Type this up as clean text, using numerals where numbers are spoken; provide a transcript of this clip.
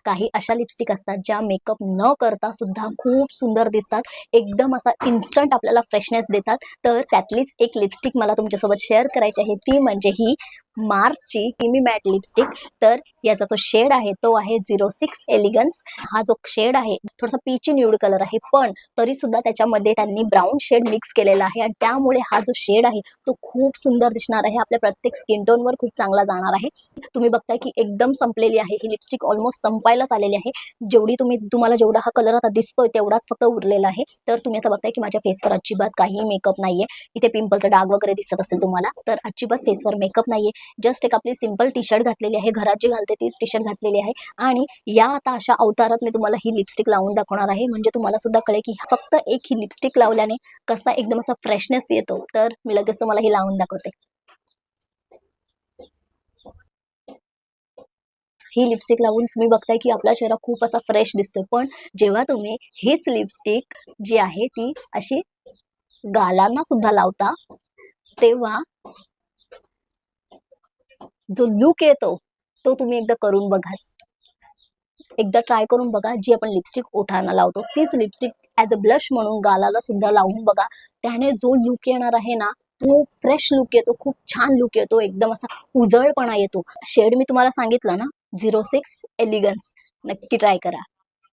काही अशा लिपस्टिक असतात ज्या मेकअप न करता सुद्धा खूप सुंदर दिसतात, एकदम असा इन्स्टंट आपल्याला फ्रेशनेस देतात. तर त्यातलीच एक लिपस्टिक मला तुमच्यासोबत शेअर करायची आहे, ती म्हणजे ही मार्सची क्रीमी मॅट लिपस्टिक. तर याचा जो शेड आहे तो आहे 06 एलिगन्स. हा जो शेड आहे थोडासा पीची न्यूड कलर आहे, पण तरी सुद्धा त्याच्यामध्ये त्यांनी ब्राऊन शेड मिक्स केलेला आहे आणि त्यामुळे हा जो शेड आहे तो खूप सुंदर दिसणार आहे, आपल्या प्रत्येक स्किन टोनवर खूप चांगला जाणार आहे. तुम्ही बघताय की एकदम संपलेली आहे ही लिपस्टिक, ऑलमोस्ट संपायलाच आलेली आहे. तुम्हाला जेवढा हा कलर आता दिसतोय तेवढाच फक्त उरलेला आहे. तर तुम्ही आता बघताय की माझ्या फेसवर अजिबात काही मेकअप नाहीये. इथे पिंपलचा डाग वगैरे दिसत असेल तुम्हाला, तर अजिबात फेसवर मेकअप नाहीये. जस्ट एक आपली सिंपल टी शर्ट घातलेली आहे, घरात जी घालते तीच टी शर्ट घातलेली आहे आणि या आता अशा अवतारात मी तुम्हाला ही लिपस्टिक लावून दाखवणार आहे, म्हणजे तुम्हाला सुद्धा कळेल की फक्त एक ही लिपस्टिक लावल्याने कसा एकदम असा फ्रेशनेस येतो. तर मी लगेच तुम्हाला ही लावून दाखवते. ही लिपस्टिक लावून तुम्ही बघताय की आपला चेहरा खूप असा फ्रेश दिसतोय, पण जेव्हा तुम्ही हीच लिपस्टिक जी आहे ती अशी गालांना सुद्धा लावता, तेव्हा जो लुक येतो तो तुम्ही एकदा करून बघाच. एकदा ट्राय करून बघा. जी आपण लिपस्टिक ओठांना लावतो तीच लिपस्टिक ॲज अ ब्लश म्हणून गालाला सुद्धा लावून बघा. त्याने जो लुक येणार आहे ना, तो फ्रेश लुक येतो, खूप छान लुक येतो, एकदम असा उजळपणा येतो. शेड मी तुम्हाला सांगितलं ना, 06 एलिगन्स. नक्की ट्राय करा.